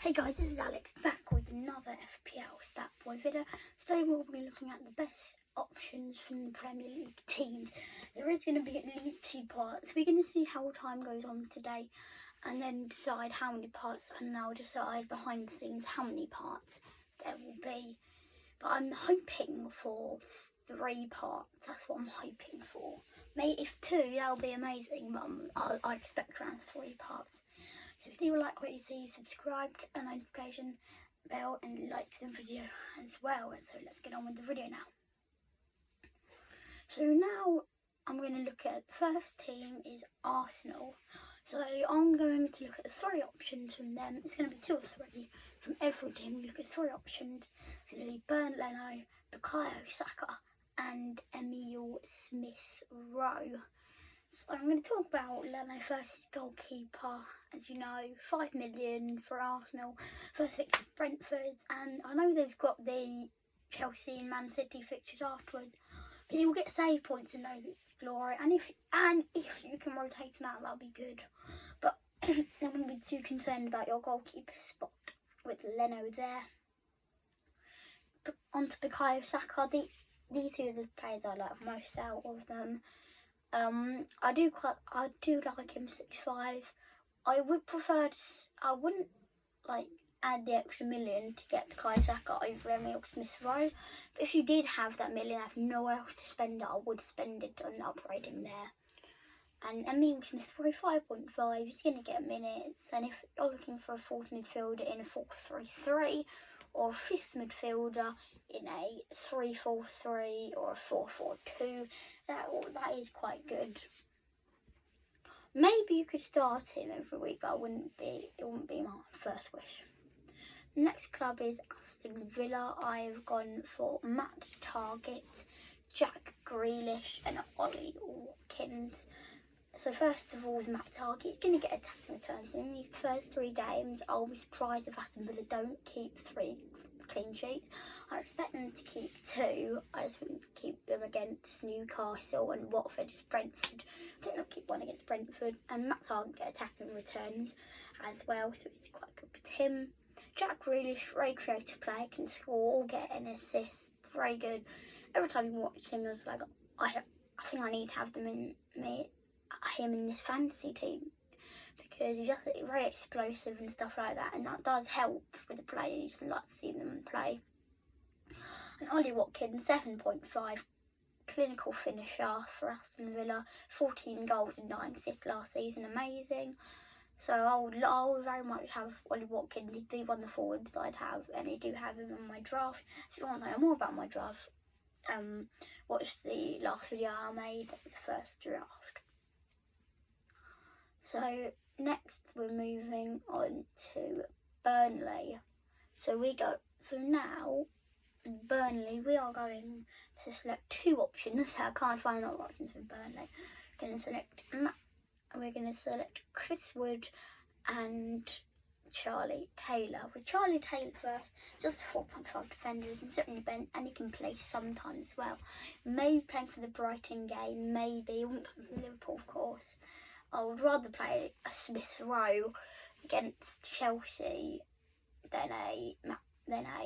Hey guys, this is Alex back with another FPL Stat Boy video. Today we'll be looking at the best options from the Premier League teams. There is going to be at least 2 parts. We're going to see how time goes on today and then decide how many parts, and I'll decide behind the scenes how many parts there will be. But I'm hoping for 3 parts. That's what I'm hoping for. Maybe if 2, that'll be amazing, but I expect around 3 parts. So if you like what you see, subscribe, click the notification bell and like the video as well. And so let's get on with the video now. So now I'm going to look at the first team is Arsenal. So I'm going to look at 3 options from them. It's going to be 2 or 3 from every team. We look at 3 options. It's going to be Bernd Leno, Bukayo Saka and Emile Smith-Rowe. So I'm going to talk about Leno first, his goalkeeper. As you know, 5 million for Arsenal. First fixture Brentford, and I know they've got the Chelsea and Man City fixtures afterwards. But you'll get save points in those, it's glory. And if you can rotate them out, that'll be good. But I wouldn't be too concerned about your goalkeeper spot with Leno there. But on to Bukayo Saka. These 2 are the players I like most out of them. I do like him 6'5". I wouldn't like add the extra million to get Bukayo Saka over Emile Smith-Rowe. But if you did have that million, I have nowhere else to spend it, I would spend it on upgrading there. And Emile Smith-Rowe 5.5, he's going to get minutes. And if you're looking for a 4th midfielder in a 4-3-3 or a 5th midfielder in a 3-4-3 or a 4-4-2, that is quite good. Maybe you could start him every week, but it wouldn't be my first wish. The next club is Aston Villa. I've gone for Matt Targett, Jack Grealish and Ollie Watkins. So first of all, with Matt Targett, he's going to get attacking returns. In these first 3 games, I'll be surprised if Aston Villa don't keep 3 clean sheets. I expect them to keep 2. I just wouldn't keep them against Newcastle and Watford, just Brentford. I think they'll keep 1 against Brentford. And Matt Targett get attacking returns as well, so it's quite good with him. Jack Grealish, very creative player, can score or get an assist. Very good. Every time you watch him, I was like, I think I need to have him in this fantasy team, because he's just very explosive and stuff like that, and that does help with the players. You just like to see them play. And Ollie Watkins, 7.5, clinical finisher for Aston Villa, 14 goals and 9 assists last season, amazing. So I would very much have Ollie Watkins. He'd be one of the forwards I'd have, and I do have him on my draft. If you want to know more about my draft, watch the last video I made, the first draft. So next we're moving on to Burnley. So now Burnley, we are going to select 2 options. I can't find other options for Burnley. We're going to select Chris Wood and Charlie Taylor. With Charlie Taylor first, just a 4.5 defender. He can sit on your bench and he can play sometimes as well. Maybe playing for the Brighton game, maybe. He wouldn't play for Liverpool, of course. I would rather play a Smith-Rowe against Chelsea than a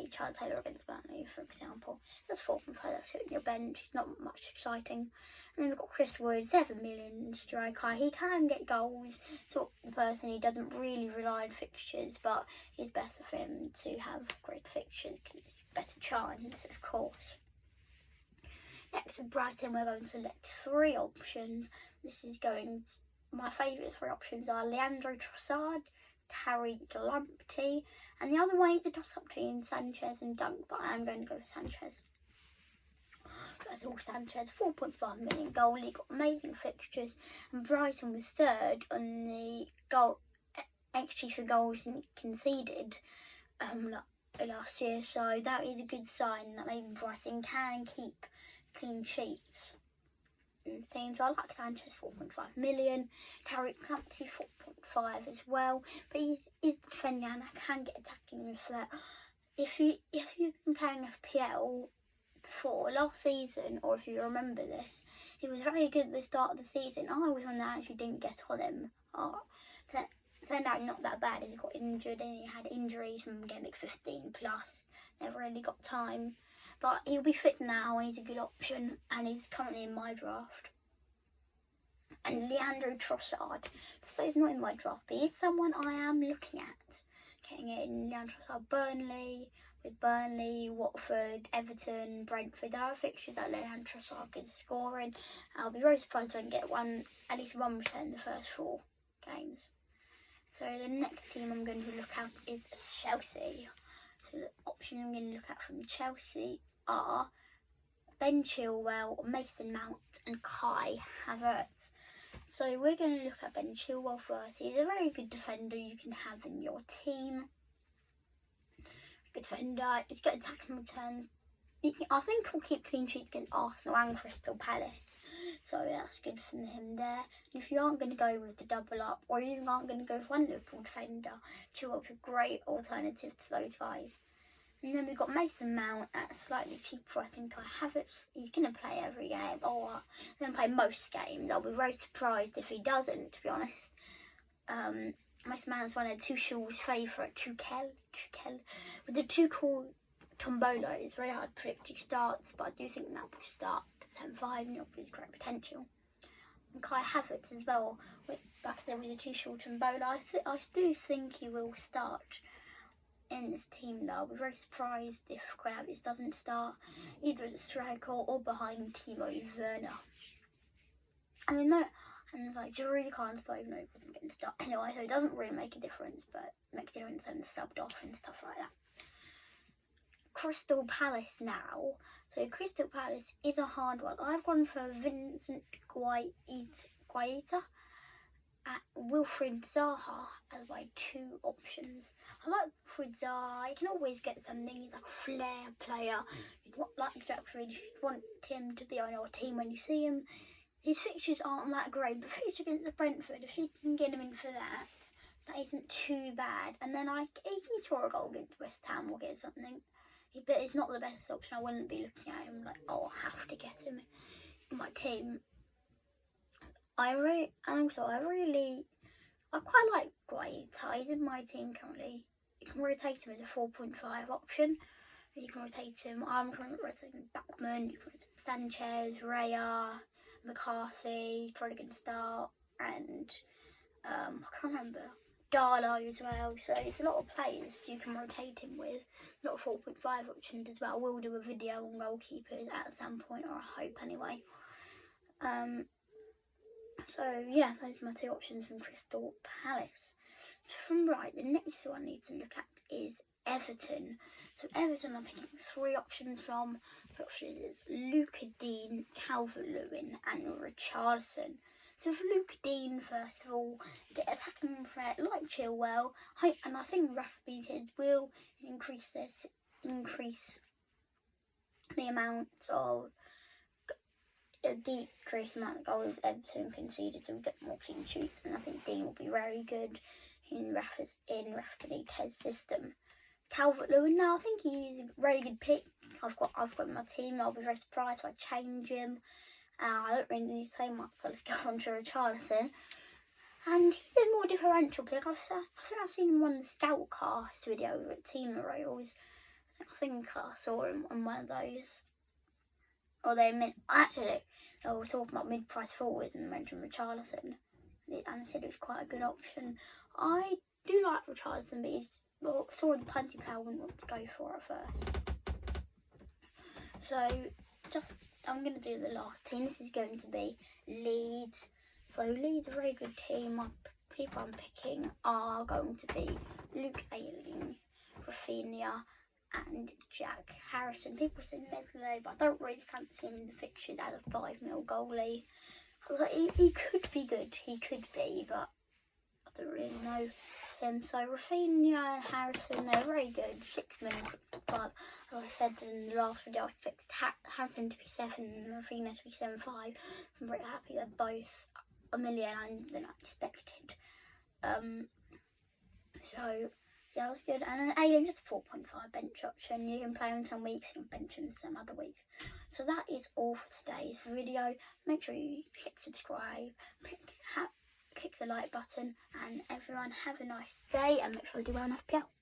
Charlie Taylor against Burnley, for example. That's 4.5, that's sitting on your bench. It's not much exciting. And then we've got Chris Wood, 7 million striker. He can get goals. Sort of the person who doesn't really rely on fixtures, but it's better for him to have great fixtures because it's a better chance, of course. Next, with Brighton, we're going to select 3 options. My favourite 3 options are Leandro Trossard, Tariq Lamptey, and the other one is a toss-up between Sanchez and Dunk, but I am going to go with Sanchez. That's all Sanchez, 4.5 million goalie, got amazing fixtures, and Brighton was 3rd on the XG for goals conceded last year, so that is a good sign that maybe Brighton can keep clean sheets. So I like Sanchez, 4.5 million. Tariq Lamptey, 4.5 as well. But he's defending and I can get attacking with that. If you've been playing FPL before last season, or if you remember this, he was very good at the start of the season. I was one that actually didn't get on him. turned out not that bad as he got injured and he had injuries from game week 15 plus. Never really got time. But he'll be fit now and he's a good option and he's currently in my draft. And Leandro Trossard, so he's not in my draft, but he's someone I am looking at getting in. Leandro Trossard, Burnley, Watford, Everton, Brentford. There are fixtures that Leandro Trossard can score in. I'll be very surprised if I can get at least one return in the first 4 games. So the next team I'm going to look at is Chelsea. So the option I'm going to look at from Chelsea are Ben Chilwell, Mason Mount and Kai Havertz. So we're going to look at Ben Chilwell first. He's a very good defender you can have in your team. Good defender. He's got attacking returns. I think he'll keep clean sheets against Arsenal and Crystal Palace. So that's good for him there. And if you aren't going to go with the double up, or you aren't going to go with one Liverpool defender, Chilwell's a great alternative to those guys. And then we've got Mason Mount at a slightly cheaper. I think he's going to play every game, or going to play most games. I'll be very surprised if he doesn't, to be honest. Mason Mount's one of Tuchel's favourite, Tuchel. With the Tuchel tombola, it's very hard to predict who starts, but I do think that will start at 10-5 and it'll be his great potential. And Kai Havertz as well, like I said, with the Tuchel tombola, I do think he will start in this team though. I'll be very surprised if Kai Havertz doesn't start either as a striker or behind Timo Werner. I mean, and like Giroud can't start even though he wasn't getting to start anyway, so it doesn't really make a difference, but it makes a difference when they're subbed off and stuff like that. Crystal Palace now. So Crystal Palace is a hard one. I've gone for Vincent Guaita at Wilfried Zaha as my 2 options. I like Wilfried Zaha. You can always get something. He's like a flair player. You'd want, like Jack Reed, you'd want him to be on your team when you see him. His fixtures aren't that great, but fixtures against the Brentford, if you can get him in for that isn't too bad. And then he can score a goal against West Ham or get something. But it's not the best option. I wouldn't be looking at him like, oh, I have to get him in my team. I quite like Guaita. He's in my team currently. You can rotate him as a 4.5 option. You can rotate him. I'm currently rotating Backman. You can rotate Sanchez, Raya, McCarthy. Probably going to start, and I can't remember. Darlow as well, so it's a lot of players you can rotate him with. A lot of 4.5 options as well. We'll do a video on goalkeepers at some point, or I hope anyway. So yeah, those are my 2 options from Crystal Palace. From the next one I need to look at is Everton. So Everton, I'm picking 3 options from. The options is Luca Dean, Calvert-Lewin and Richarlison. So for Luke Dean, first of all, get attacking threat like Chilwell, and I think Rafa Benitez will increase the amount of decrease the amount of goals Everton conceded, so we get more clean sheets, and I think Dean will be very good in Rafa Benitez's system. Calvert-Lewin now, I think he's a very good pick. I've got my team. I'll be very surprised if I change him. I don't really need to say much, so let's go on to Richarlison. And he's a more differential pick. I think I've seen him on the Scoutcast video with Team Royals. I think I saw him on one of those. Or they were talking about mid-price forwards and mentioned Richarlison. And they said it was quite a good option. I do like Richarlison, but saw the punty player I wouldn't want to go for at first. So, I'm going to do the last team. This is going to be Leeds. So Leeds are a very good team. People I'm picking are going to be Luke Ayling, Rafinha and Jack Harrison. People say Leslie, but I don't really fancy him in the fixtures as a 5-mil goalie. He could be good. He could be, but I don't really know him. So Rafinha and Harrison, they're very good. 6 minutes, but as I said in the last video, I fixed Harrison to be 7 and Rafinha to be 7.5. I'm very happy they're both $1 million than I expected. So yeah, that's good. And then Ayling, just a 4.5 bench option. You can play him some weeks, you can bench him some other week. So that is all for today's video. Make sure you click subscribe, click the like button, and everyone have a nice day and make sure you do well enough. Peace.